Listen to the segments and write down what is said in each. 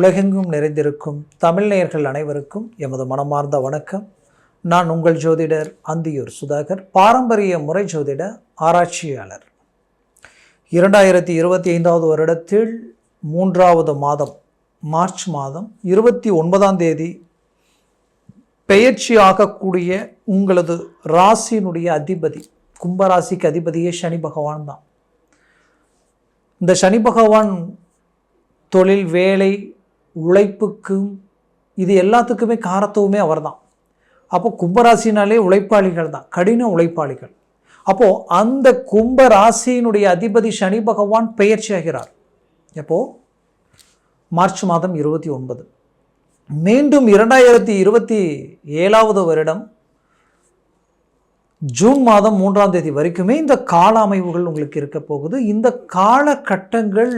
உலகெங்கும் நிறைந்திருக்கும் தமிழ் நேயர்கள் அனைவருக்கும் எமது மனமார்ந்த வணக்கம். நான் உங்கள் ஜோதிடர் அந்தியூர் சுதாகர், பாரம்பரிய முறை ஜோதிட ஆராய்ச்சியாளர். 2025 வருடத்தில் 3வது மாதம் மார்ச் மாதம் 29ஆம் தேதி பெயர்ச்சி ஆகக்கூடிய உங்களது ராசியினுடைய அதிபதி, கும்பராசிக்கு அதிபதியே சனி பகவான் தான். இந்த சனி பகவான் தொழில், வேலை, உழைப்புக்கும் இது எல்லாத்துக்குமே காரத்துவமே அவர் தான். அப்போ கும்பராசினாலே உழைப்பாளிகள் தான், கடின உழைப்பாளிகள். அப்போது அந்த கும்பராசியினுடைய அதிபதி சனி பகவான் பெயர்ச்சி ஆகிறார். எப்போ? மார்ச் மாதம் 29. மீண்டும் 2027 வருடம் ஜூன் மாதம் 3ஆம் தேதி வரைக்குமே இந்த கால அமைவுகள் உங்களுக்கு இருக்க போகுது. இந்த காலகட்டங்கள்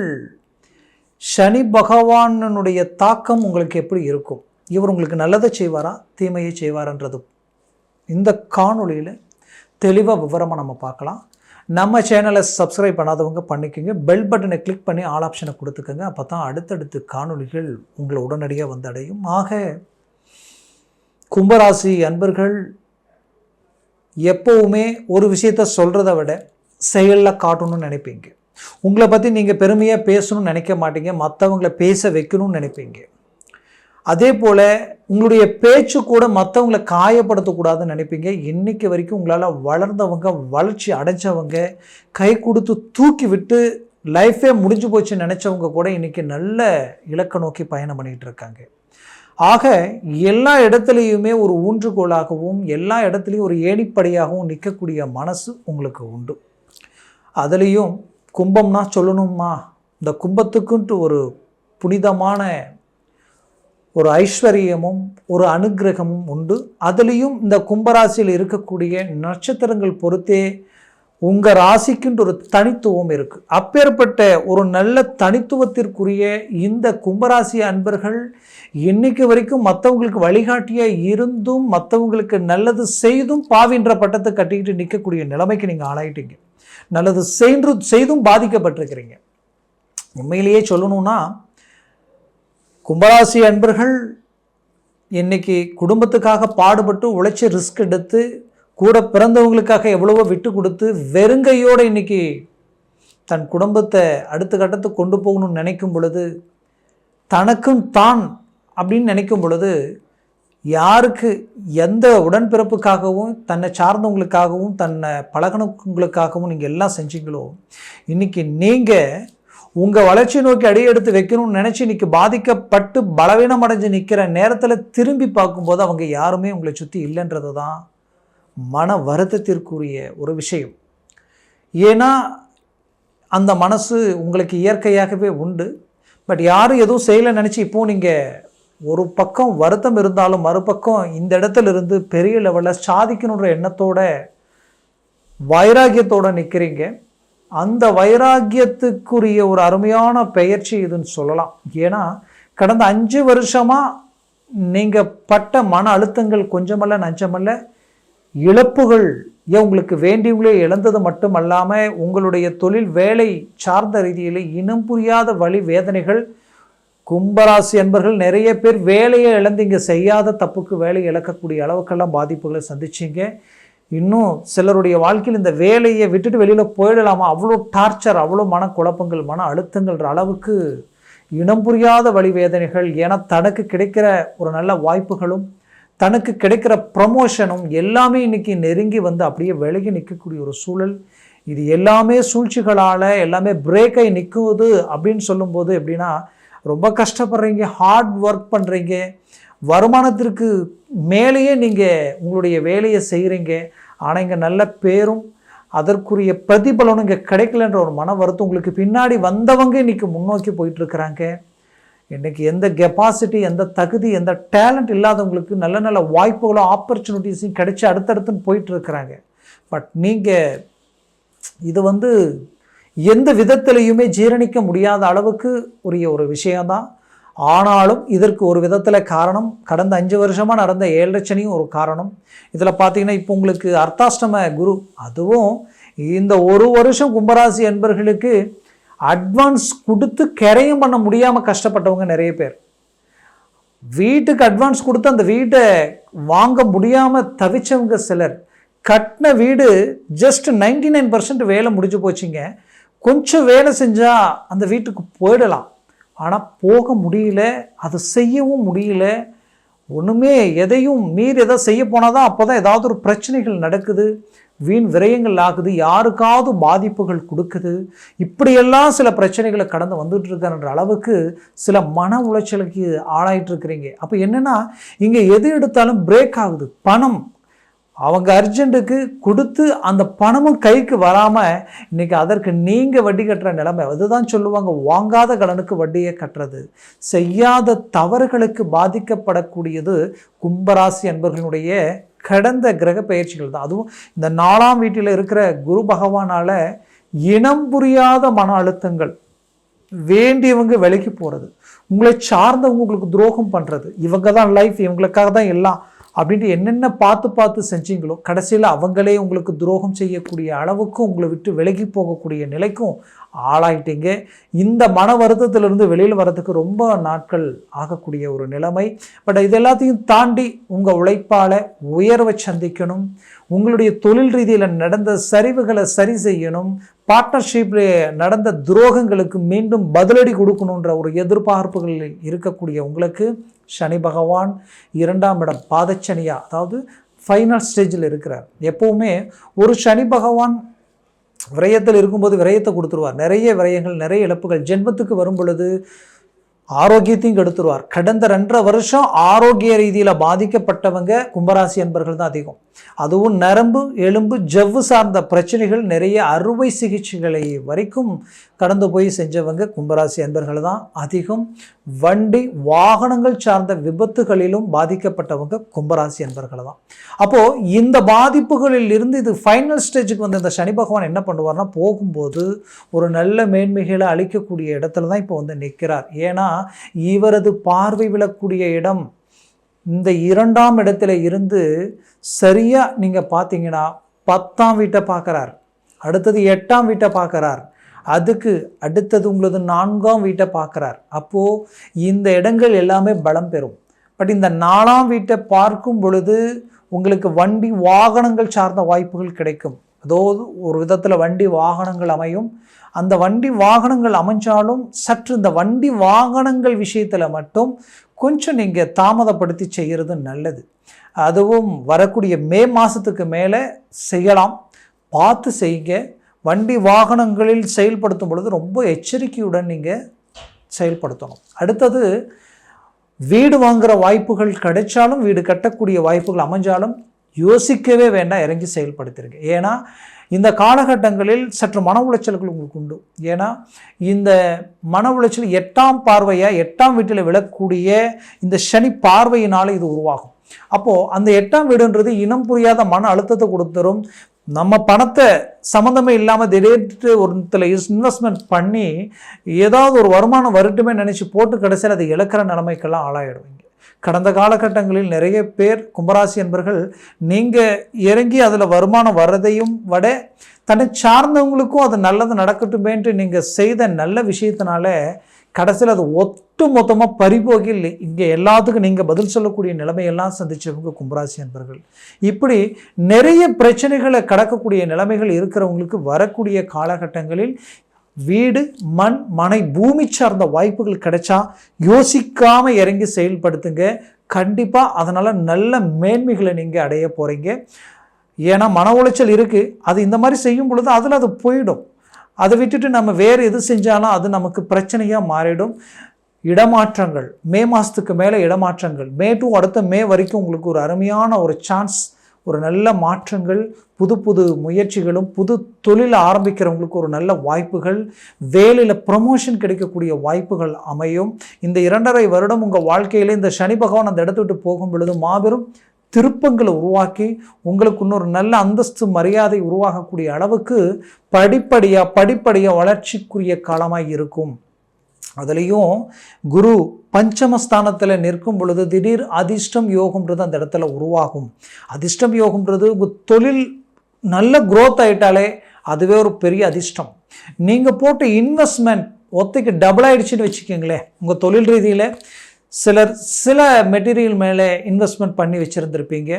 சனி பகவானுடைய தாக்கம் உங்களுக்கு எப்படி இருக்கும், இவர் உங்களுக்கு நல்லதை செய்வாரா தீமையை செய்வார்ன்றது இந்த காணொளியில் தெளிவாக விவரமாக நம்ம பார்க்கலாம். நம்ம சேனலை சப்ஸ்கிரைப் பண்ணாதவங்க பண்ணிக்கோங்க, பெல் பட்டனை கிளிக் பண்ணி ஆல் ஆப்ஷனை கொடுத்துக்கோங்க. அப்போ தான் அடுத்தடுத்து காணொளிகள் உங்களை உடனடியாக வந்து அடையும். ஆக கும்பராசி அன்பர்கள் எப்போவுமே ஒரு விஷயத்த சொல்கிறத விட செயலில் காட்டணும்னு நினைப்பீங்க. உங்களை பற்றி நீங்கள் பெருமையாக பேசணும்னு நினைக்க மாட்டீங்க, மற்றவங்களை பேச வைக்கணும்னு நினைப்பீங்க. அதே போல் உங்களுடைய பேச்சு கூட மற்றவங்களை காயப்படுத்தக்கூடாதுன்னு நினைப்பீங்க. இன்றைக்கி வரைக்கும் உங்களால் வளர்ந்தவங்க, வளர்ச்சி அடைஞ்சவங்க, கை கொடுத்து தூக்கி விட்டு லைஃபே முடிஞ்சு போச்சுன்னு நினச்சவங்க கூட இன்றைக்கி நல்ல இலக்கை நோக்கி பயணம் பண்ணிகிட்டு இருக்காங்க. ஆக எல்லா இடத்துலையுமே ஒரு ஊன்றுகோலாகவும் எல்லா இடத்துலையும் ஒரு ஏணிப்படியாகவும் நிற்கக்கூடிய மனசு உங்களுக்கு உண்டு. அதுலேயும் கும்பம்னா சொல்லணுமா, இந்த கும்பத்துக்குன்ட்டு ஒரு புனிதமான ஒரு ஐஸ்வர்யமும் ஒரு அனுகிரகமும் உண்டு. அதுலேயும் இந்த கும்பராசியில் இருக்கக்கூடிய நட்சத்திரங்கள் பொறுத்தே உங்கள் ராசிக்குன்ற ஒரு தனித்துவம் இருக்குது. அப்பேற்பட்ட ஒரு நல்ல தனித்துவத்திற்குரிய இந்த கும்பராசி அன்பர்கள் இன்னைக்கு வரைக்கும் மற்றவங்களுக்கு வழிகாட்டியாக இருந்தும் மற்றவங்களுக்கு நல்லது செய்தும் பாவின்ற பட்டத்தை கட்டிக்கிட்டு நிற்கக்கூடிய நிலைமைக்கு நீங்கள் ஆளாயிட்டீங்க. நல்லது செய்தும் பாதிக்கப்பட்டிருக்கிறீங்க. உண்மையிலேயே சொல்லணும்னா கும்பராசி அன்பர்கள் இன்னைக்கு குடும்பத்துக்காக பாடுபட்டு உழைச்சி ரிஸ்க் எடுத்து கூட பிறந்தவங்களுக்காக எவ்வளவோ விட்டு கொடுத்து வெறுங்கையோடு இன்னைக்கு தன் குடும்பத்தை அடுத்த கட்டத்துக்கு கொண்டு போகணும்னு நினைக்கும் பொழுது, தனக்கும் தான் அப்படின்னு நினைக்கும் பொழுது, யாருக்கு எந்த உடன்பிறப்புக்காகவும் தன்னை சார்ந்தவங்களுக்காகவும் தன்னை பழகினவங்களுக்காகவும் நீங்கள் எல்லாம் செஞ்சீங்களோ, இன்றைக்கி நீங்கள் உங்கள் வளர்ச்சி நோக்கி அடியெடுத்து வைக்கணும்னு நினச்சி இன்றைக்கி பாதிக்கப்பட்டு பலவீனம் அடைஞ்சு நிற்கிற நேரத்தில் திரும்பி பார்க்கும்போது அவங்க யாருமே உங்களை சுற்றி இல்லைன்றது தான் மன வருத்தத்திற்குரிய ஒரு விஷயம். ஏன்னா அந்த மனசு உங்களுக்கு இயற்கையாகவே உண்டு. பட் யாரும் எதுவும் செய்யலை நினச்சி இப்போது நீங்கள் ஒரு பக்கம் வருத்தம் இருந்தாலும் மறுபக்கம் இந்த இடத்துல இருந்து பெரிய லெவலில் சாதிக்கணுன்ற எண்ணத்தோட வைராக்கியத்தோடு நிற்கிறீங்க. அந்த வைராக்கியத்துக்குரிய ஒரு அருமையான பெயர்ச்சி இதுன்னு சொல்லலாம். ஏன்னா கடந்த 5 வருஷமாக நீங்கள் பட்ட மன அழுத்தங்கள் கொஞ்சமல்ல நஞ்சமல்ல, இழப்புகள் ஏன் உங்களுக்கு வேண்டியவங்களே இழந்தது மட்டும் அல்லாமல் உங்களுடைய தொழில் வேலை சார்ந்த ரீதியில் இனம் புரியாத வலி வேதனைகள். கும்பராசி என்பர்கள் நிறைய பேர் வேலையை இழந்து இங்கே செய்யாத தப்புக்கு வேலையை இழக்கக்கூடிய அளவுக்கெல்லாம் பாதிப்புகளை சந்திச்சிங்க. இன்னும் சிலருடைய வாழ்க்கையில் இந்த வேலையை விட்டுட்டு வெளியில் போயிடலாமா, அவ்வளோ டார்ச்சர், அவ்வளோ மனக்குழப்பங்கள், மன அழுத்தங்கள்ன்ற அளவுக்கு இனம் புரியாத வலி வேதனைகள். ஏன்னா தனக்கு கிடைக்கிற ஒரு நல்ல வாய்ப்புகளும் தனக்கு கிடைக்கிற ப்ரமோஷனும் எல்லாமே இன்றைக்கி நெருங்கி வந்து அப்படியே விலகி நிற்கக்கூடிய ஒரு சூழல். இது எல்லாமே சூழ்ச்சிகளால் எல்லாமே பிரேக்கை நிற்குது அப்படின்னு சொல்லும்போது எப்படின்னா, ரொம்ப கஷ்டப்படுறீங்க, ஹார்ட் ஒர்க் பண்ணுறீங்க, வருமானத்திற்கு மேலேயே நீங்கள் உங்களுடைய வேலையை செய்கிறீங்க. ஆனால் இங்கே நல்ல பேரும் அதற்குரிய பிரதிபலனும் இங்கே கிடைக்கலன்ற ஒரு மன வருத்தம். உங்களுக்கு பின்னாடி வந்தவங்க இன்றைக்கி முன்னோக்கி போயிட்டுருக்குறாங்க. இன்றைக்கி எந்த கெப்பாசிட்டி, எந்த தகுதி, எந்த டேலண்ட் இல்லாதவங்களுக்கு நல்ல நல்ல வாய்ப்புகளும் ஆப்பர்ச்சுனிட்டிஸும் கிடைச்சி அடுத்தடுத்துன்னு போயிட்டுருக்குறாங்க. பட் நீங்கள் இது எந்த விதத்திலையுமே ஜீரணிக்க முடியாத அளவுக்கு உரிய ஒரு விஷயம்தான். ஆனாலும் இதற்கு ஒரு விதத்தில் காரணம் கடந்த 5 வருஷமாக நடந்த 7 சனியும் ஒரு காரணம். இதில் பார்த்தீங்கன்னா இப்போ உங்களுக்கு அர்த்தாஷ்டம குரு, அதுவும் இந்த ஒரு வருஷம் கும்பராசி என்பர்களுக்கு அட்வான்ஸ் கொடுத்து கரையும் பண்ண முடியாமல் கஷ்டப்பட்டவங்க நிறைய பேர். வீட்டுக்கு அட்வான்ஸ் கொடுத்து அந்த வீட்டை வாங்க முடியாமல் தவிச்சவங்க சிலர். கட்டின வீடு ஜஸ்ட் 99% வேலை முடிஞ்சு போச்சுங்க. கொஞ்சம் வேலை செஞ்சால் அந்த வீட்டுக்கு போயிடலாம். ஆனால் போக முடியல, அதை செய்யவும் முடியல. ஒன்றுமே எதையும் மீறி எதாவது செய்ய போனால் தான் அப்போ தான் ஏதாவது ஒரு பிரச்சனைகள் நடக்குது, வீண் விரயங்கள் ஆகுது, யாருக்காவது பாதிப்புகள் கொடுக்குது. இப்படியெல்லாம் சில பிரச்சனைகளை கடந்து வந்துட்டு இருக்கான்ற அளவுக்கு சில மன உளைச்சலுக்கு ஆளாயிட்டு இருக்கிறீங்க. அப்போ என்னென்னா, இங்கே எது எடுத்தாலும் பிரேக் ஆகுது. பணம் அவங்க அர்ஜென்ட்டுக்கு கொடுத்து அந்த பணமும் கைக்கு வராமல் இன்றைக்கி அதற்கு நீங்கள் வட்டி கட்டுற நிலைமை. அதுதான் சொல்லுவாங்க, வாங்காத கடனுக்கு வட்டியை கட்டுறது. செய்யாத தவறுகளுக்கு பாதிக்கப்படக்கூடியது கும்பராசி அன்பர்களுடைய கடந்த கிரக பயிற்சிகள் தான். அதுவும் இந்த 4ஆம் வீட்டில் இருக்கிற குரு பகவானால் இனம் புரியாத மன அழுத்தங்கள், வேண்டியவங்க விலைக்கு போகிறது, உங்களை சார்ந்தவங்க உங்களுக்கு துரோகம் பண்ணுறது, இவங்க தான் லைஃப், இவங்களுக்காக தான் எல்லாம் அப்படின்ட்டு என்னென்ன பார்த்து செஞ்சீங்களோ கடைசியில் அவங்களே உங்களுக்கு துரோகம் செய்யக்கூடிய அளவுக்கும் உங்களை விட்டு விலகி போகக்கூடிய நிலைக்கும் ஆளாயிட்டீங்க. இந்த மன வருத்தத்திலிருந்து வெளியில் வரதுக்கு ரொம்ப நாட்கள் ஆகக்கூடிய ஒரு நிலைமை. பட் இது எல்லாத்தையும் தாண்டி உங்கள் உழைப்பால் உயர்வை சந்திக்கணும், உங்களுடைய தொழில் ரீதியில் நடந்த சரிவுகளை சரி செய்யணும், பார்ட்னர்ஷிப்பில் நடந்த துரோகங்களுக்கு மீண்டும் பதிலடி கொடுக்கணுன்ற ஒரு எதிர்பார்ப்புகள் இருக்கக்கூடிய உங்களுக்கு சனி பகவான் 2ஆம் இடம் பாதச்சனியா, அதாவது ஃபைனல் ஸ்டேஜில் இருக்கிறார். எப்போவுமே ஒரு சனி பகவான் விரயத்தில் இருக்கும்போது விரயத்தை கொடுத்துருவார். நிறைய விரயங்கள், நிறைய இழப்புகள் ஜென்மத்துக்கு வரும் பொழுது ஆரோக்கியத்தையும் கெடுத்துருவார். கடந்த 2.5 வருஷம் ஆரோக்கிய ரீதியில் பாதிக்கப்பட்டவங்க கும்பராசி அன்பர்கள் தான் அதிகம். அதுவும் நரம்பு, எலும்பு, ஜவ்வு சார்ந்த பிரச்சனைகள், நிறைய அறுவை சிகிச்சைகளை வரைக்கும் கடந்து போய் செஞ்சவங்க கும்பராசி அன்பர்கள் தான் அதிகம். வண்டி வாகனங்கள் சார்ந்த விபத்துகளிலும் பாதிக்கப்பட்டவங்க கும்பராசி அன்பர்கள் தான். அப்போது இந்த பாதிப்புகளில் இருந்து இது ஃபைனல் ஸ்டேஜுக்கு வந்து இந்த சனி பகவான் என்ன பண்ணுவார்னா, போகும்போது ஒரு நல்ல மேன்மைகளை அளிக்கக்கூடிய இடத்துல தான் இப்போ வந்து நிற்கிறார். ஏன்னா இவரது பார்வை விழக்கூடிய இடம் இந்த 2ஆம் இடத்துல இருந்து சரியாக நீங்கள் பார்த்தீங்கன்னா 10ஆம் வீட்டை பார்க்குறார், அடுத்தது 8ஆம் வீட்டை பார்க்குறார், அதுக்கு அடுத்தது உங்களது 4ஆம் வீட்டை பார்க்குறார். அப்போது இந்த இடங்கள் எல்லாமே பலம் பெறும். பட் இந்த 4ஆம் வீட்டை பார்க்கும் பொழுது உங்களுக்கு வண்டி வாகனங்கள் சார்ந்த வாய்ப்புகள் கிடைக்கும். அதாவது ஒரு விதத்தில் வண்டி வாகனங்கள் அமையும். அந்த வண்டி வாகனங்கள் அமைஞ்சாலும் சற்று இந்த வண்டி வாகனங்கள் விஷயத்தில் மட்டும் கொஞ்சம் நீங்கள் தாமதப்படுத்தி செய்கிறது நல்லது. அதுவும் வரக்கூடிய மே மாதத்துக்கு மேலே செய்யலாம், பார்த்து செய்யுங்க. வண்டி வாகனங்களில் செயல்படுத்தும் பொழுது ரொம்ப எச்சரிக்கையுடன் நீங்கள் செயல்படுத்தணும். அடுத்தது வீடு வாங்குகிற வாய்ப்புகள் கிடைச்சாலும், வீடு கட்டக்கூடிய வாய்ப்புகள் அமைஞ்சாலும் யோசிக்கவே வேண்டாம், இறங்கி செயல்படுத்திருங்க. ஏன்னா இந்த காலகட்டங்களில் சற்று மன உளைச்சல்கள் உங்களுக்கு உண்டு. ஏன்னா இந்த மன உளைச்சல் 8ஆம் பார்வையாக 8ஆம் வீட்டில் விழக்கூடிய இந்த சனி பார்வையினால் இது உருவாகும். அப்போது அந்த 8ஆம் வீடுன்றது இனம் புரியாத மன அழுத்தத்தை கொடுத்துரும். நம்ம பணத்தை சம்மந்தமே இல்லாமல் திடீர்னு ஒருத்தில் இன்வெஸ்ட்மெண்ட் பண்ணி ஏதாவது ஒரு வருமானம் வரட்டுமே நினச்சி போட்டு கடைசியில் அதை இழக்கிற நிலைமைக்கெல்லாம் ஆளாயிடுவீங்க. கடந்த காலகட்டங்களில் நிறைய பேர் கும்பராசி என்பர்கள் நீங்கள் இறங்கி அதில் வருமானம் வர்றதையும் விட தன்னை சார்ந்தவங்களுக்கும் அது நல்லது நடக்கட்டுமேன்ட்டு நீங்கள் செய்த நல்ல விஷயத்தினால கடைசியில் அது ஒட்டு மொத்தமாக பறிபோகி இங்கே எல்லாத்துக்கும் நீங்கள் பதில் சொல்லக்கூடிய நிலைமையெல்லாம் சந்தித்தவங்க கும்பராசி என்பர்கள். இப்படி நிறைய பிரச்சனைகளை கடக்கக்கூடிய நிலைமைகள் இருக்கிறவங்களுக்கு வரக்கூடிய காலகட்டங்களில் வீடு, மண், மனை, பூமி சார்ந்த வாய்ப்புகள் கிடைச்சா யோசிக்காமல் இறங்கி செயல்படுத்துங்க. கண்டிப்பாக அதனால் நல்ல மேன்மைகளை நீங்கள் அடைய போகிறீங்க. ஏன்னா மன உளைச்சல் இருக்குது, அது இந்த மாதிரி செய்யும் பொழுது அதில் அது போயிடும். அதை விட்டுட்டு நம்ம வேறு எது செஞ்சாலும் அது நமக்கு பிரச்சனையாக மாறிடும். இடமாற்றங்கள், மே மாதத்துக்கு மேலே இடமாற்றங்கள், மே டு அடுத்த மே வரைக்கும் உங்களுக்கு ஒரு அருமையான ஒரு சான்ஸ், ஒரு நல்ல மாற்றங்கள், புது புது முயற்சிகளும், புது தொழில் ஆரம்பிக்கிறவங்களுக்கு ஒரு நல்ல வாய்ப்புகள், வேலையில் ப்ரமோஷன் கிடைக்கக்கூடிய வாய்ப்புகள் அமையும். இந்த 2.5 வருடம் உங்கள் வாழ்க்கையில் இந்த சனி பகவான் அந்த இடத்த விட்டு போகும் பொழுது மாபெரும் திருப்பங்களை உருவாக்கி உங்களுக்கு இன்னொரு நல்ல அந்தஸ்து, மரியாதை உருவாகக்கூடிய அளவுக்கு படிப்படியாக வளர்ச்சிக்குரிய காலமாக இருக்கும். அதுலேயும் குரு பஞ்சமஸ்தானத்தில் நிற்கும் பொழுது திடீர் அதிர்ஷ்டம் யோகம்ன்றது அந்த இடத்துல உருவாகும். அதிர்ஷ்டம் யோகம்ன்றது உங்கள் தொழில் நல்ல க்ரோத் ஆகிட்டாலே அதுவே ஒரு பெரிய அதிர்ஷ்டம். நீங்கள் போட்ட இன்வெஸ்ட்மெண்ட் ஒத்தைக்கு டபுள் ஆகிடுச்சின்னு வச்சுக்கோங்களேன். உங்கள் தொழில் ரீதியில் சிலர் சில மெட்டீரியல் மேலே இன்வெஸ்ட்மெண்ட் பண்ணி வச்சுருந்துருப்பீங்க.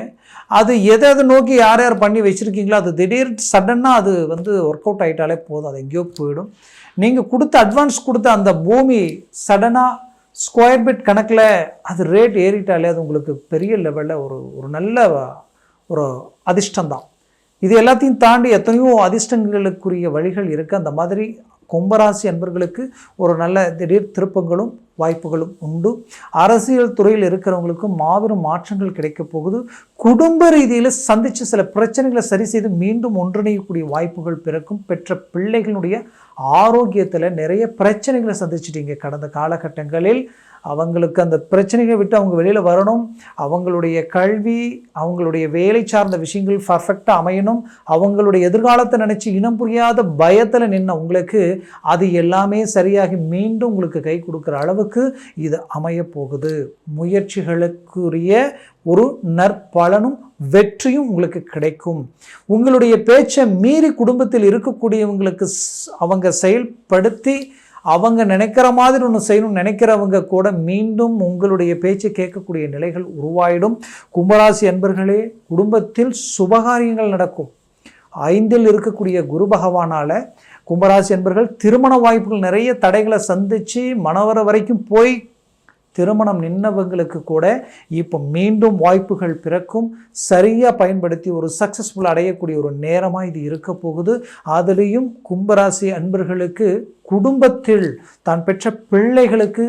அது எதை நோக்கி யார் யார் பண்ணி வச்சுருக்கீங்களோ அது திடீர் சடனாக அது ஒர்க் அவுட் ஆகிட்டாலே போதும், அது எங்கேயோ போயிடும். நீங்கள் கொடுத்த அட்வான்ஸ் கொடுத்த அந்த பூமி சடனாக ஸ்கொயர் பிட் கணக்கில் அது ரேட் ஏறிட்டாலே அது உங்களுக்கு பெரிய லெவலில் ஒரு நல்ல ஒரு அதிர்ஷ்டம்தான். இது எல்லாத்தையும் தாண்டி எத்தனையோ அதிர்ஷ்டங்களுக்குரிய வழிகள் இருக்குது. அந்த மாதிரி கும்பராசி அன்பர்களுக்கு ஒரு நல்ல திடீர் திருப்பங்களும் வாய்ப்புகளும் உண்டு. அரசியல் துறையில் இருக்கிறவங்களுக்கும் மாபெரும் மாற்றங்கள் கிடைக்க போகுது. குடும்ப ரீதியில் சந்தித்து சில பிரச்சனைகளை சரி செய்து மீண்டும் ஒன்றிணையக்கூடிய வாய்ப்புகள் பிறக்கும். பெற்ற பிள்ளைகளுடைய ஆரோக்கியத்தில் நிறைய பிரச்சனைகளை சந்திச்சிட்டீங்க கடந்த காலகட்டங்களில். அவங்களுக்கு அந்த பிரச்சனைகளை விட்டு அவங்க வெளியில் வரணும். அவங்களுடைய கல்வி, அவங்களுடைய வேலை சார்ந்த விஷயங்கள் பர்ஃபெக்டாக அமையணும். அவங்களுடைய எதிர்காலத்தை நினச்சி இனம் புரியாத பயத்தில் நின்ன உங்களுக்கு அது எல்லாமே சரியாகி மீண்டும் உங்களுக்கு கை கொடுக்குற அளவுக்கு இது அமைய போகுது. முயற்சிகளுக்குரிய ஒரு நற்பலனும் வெற்றியும் உங்களுக்கு கிடைக்கும். உங்களுடைய பேச்சை மீறி குடும்பத்தில் இருக்கக்கூடியவங்களுக்கு அவங்க செயல்படுத்தி அவங்க நினைக்கிற மாதிரி ஒன்று செய்யணும்னு நினைக்கிறவங்க கூட மீண்டும் உங்களுடைய பேச்சை கேட்கக்கூடிய நிலைகள் உருவாயிடும். கும்பராசி அன்பர்களே, குடும்பத்தில் சுபகாரியங்கள் நடக்கும். 5ல் இருக்கக்கூடிய குரு பகவானால் கும்பராசி அன்பர்கள் திருமண வாய்ப்புகள் நிறைய தடைகளை சந்தித்து மனவர வரைக்கும் போய் திருமணம் நின்னவங்களுக்கு கூட இப்போ மீண்டும் வாய்ப்புகள் பிறக்கும். சரியாக பயன்படுத்தி ஒரு சக்ஸஸ்ஃபுல் அடையக்கூடிய ஒரு நேரமாக இது இருக்க போகுது. அதுலேயும் கும்பராசி அன்பர்களுக்கு குடும்பத்தில் தான் பெற்ற பிள்ளைகளுக்கு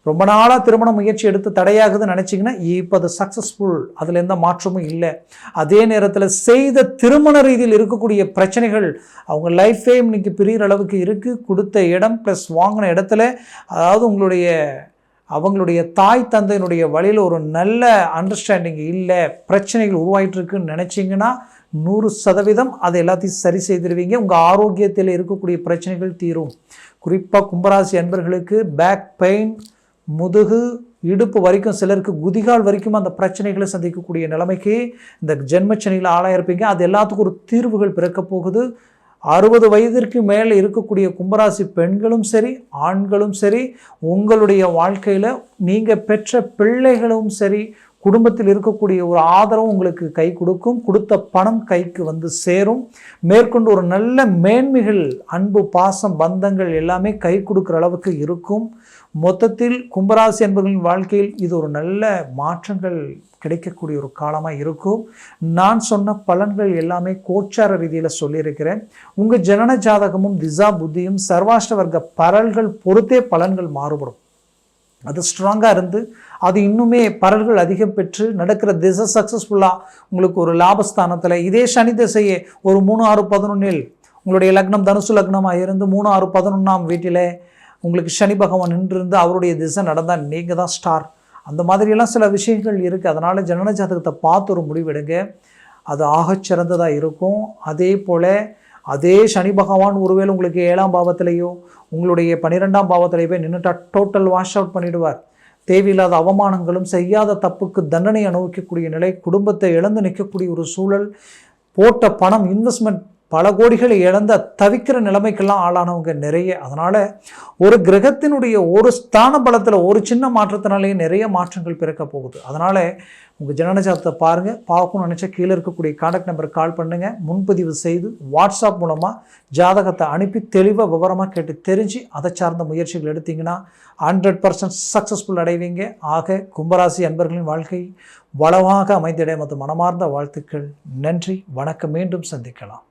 ரொம்ப நாளாக திருமண முயற்சி எடுத்து தடையாகுதுன்னு நினச்சிங்கன்னா இப்போ அது சக்ஸஸ்ஃபுல், அதில் எந்த மாற்றமும் இல்லை. அதே நேரத்தில் செய்த திருமண ரீதியில் இருக்கக்கூடிய பிரச்சனைகள் அவங்க லைஃபே இன்னைக்கு பிரிகிற அளவுக்கு இருக்குது. கொடுத்த இடம் ப்ளஸ் வாங்கின இடத்துல, அதாவது அவங்களுடைய தாய் தந்தையினுடைய வழியில் ஒரு நல்ல அண்டர்ஸ்டாண்டிங் இல்லை, பிரச்சனைகள் உருவாயிட்ருக்குன்னு நினச்சிங்கன்னா 100% அதை எல்லாத்தையும் சரி செய்திருவீங்க. உங்கள் ஆரோக்கியத்தில் இருக்கக்கூடிய பிரச்சனைகள் தீரும். குறிப்பாக கும்பராசி அன்பர்களுக்கு பேக் பெயின், முதுகு, இடுப்பு வரைக்கும், சிலருக்கு குதிகால் வரைக்கும் அந்த பிரச்சனைகளை சந்திக்கக்கூடிய நிலைமைக்கு இந்த ஜென்மச்சனியில் ஆளாயிருப்பீங்க. அது எல்லாத்துக்கும் ஒரு தீர்வுகள் பிறக்க போகுது. 60 வயதிற்கு மேலே இருக்கக்கூடிய கும்பராசி பெண்களும் சரி ஆண்களும் சரி, உங்களுடைய வாழ்க்கையில் நீங்கள் பெற்ற பிள்ளைகளும் சரி, குடும்பத்தில் இருக்கக்கூடிய ஒரு ஆதரவும் உங்களுக்கு கை கொடுக்கும். கொடுத்த பணம் கைக்கு சேரும். மேற்கொண்டு ஒரு நல்ல மேன்மைகள், அன்பு, பாசம், பந்தங்கள் எல்லாமே கை கொடுக்குற அளவுக்கு இருக்கும். மொத்தத்தில் கும்பராசி என்பவர்களின் வாழ்க்கையில் இது ஒரு நல்ல மாற்றங்கள் கிடைக்கக்கூடிய ஒரு காலமாக இருக்கும். நான் சொன்ன பலன்கள் எல்லாமே கோச்சார ரீதியில் சொல்லியிருக்கிறேன். உங்கள் ஜனன ஜாதகமும் திசா புத்தியும் சர்வாஷ்ட வர்க்க பரல்கள் பொறுத்தே பலன்கள் மாறுபடும். அது ஸ்ட்ராங்காக இருந்து அது இன்னுமே பரல்கள் அதிகம் பெற்று நடக்கிற திசை சக்ஸஸ்ஃபுல்லாக உங்களுக்கு ஒரு லாபஸ்தானத்தில் இதே சனி திசையே ஒரு 3, 6, 11 உங்களுடைய லக்னம் தனுசு லக்னமாக இருந்து 3, 6, 11 வீட்டில் உங்களுக்கு சனி பகவான் நின்றிருந்து அவருடைய திசை நடந்தால் நீங்கள் தான் ஸ்டார். அந்த மாதிரியெல்லாம் சில விஷயங்கள் இருக்குது. அதனால் ஜனன ஜாதகத்தை பார்த்து ஒரு முடிவெடுங்க, அது ஆகச்சிறந்ததாக இருக்கும். அதே போல் அதே சனி பகவான் ஒருவேளை உங்களுக்கு 7ஆம் பாவத்திலேயோ உங்களுடைய 12ஆம் பாவத்திலேயோ நின்றுட்டா டோட்டல் வாஷ் அவுட் பண்ணிவிடுவார். தேவையில்லாத அவமானங்களும் செய்யாத தப்புக்கு தண்டனை அனுபவிக்கக்கூடிய நிலை, குடும்பத்தை இழந்து நிற்கக்கூடிய ஒரு சூழல், போட்ட பணம் இன்வெஸ்ட்மெண்ட் பல கோடிகளை இழந்த தவிக்கிற நிலைமைக்கெல்லாம் ஆளானவங்க நிறைய. அதனால் ஒரு கிரகத்தினுடைய ஒரு ஸ்தான பலத்தில் ஒரு சின்ன மாற்றத்தினாலேயே நிறைய மாற்றங்கள் பிறக்க போகுது. அதனால் உங்கள் ஜனன ஜாதகத்தை பாருங்கள். பார்க்கணும்னு நினச்சா கீழே இருக்கக்கூடிய கான்டாக்ட் நம்பருக்கு கால் பண்ணுங்கள். முன்பதிவு செய்து வாட்ஸ்அப் மூலமாக ஜாதகத்தை அனுப்பி தெளிவாக விவரமாக கேட்டு தெரிஞ்சு அதை சார்ந்த முயற்சிகள் எடுத்தீங்கன்னா 100% சக்ஸஸ்ஃபுல் அடைவீங்க. ஆக கும்பராசி அன்பர்களின் வாழ்க்கை வளமாக அமைந்திட மற்றும் மனமார்ந்த வாழ்த்துக்கள். நன்றி, வணக்கம். மீண்டும் சந்திக்கலாம்.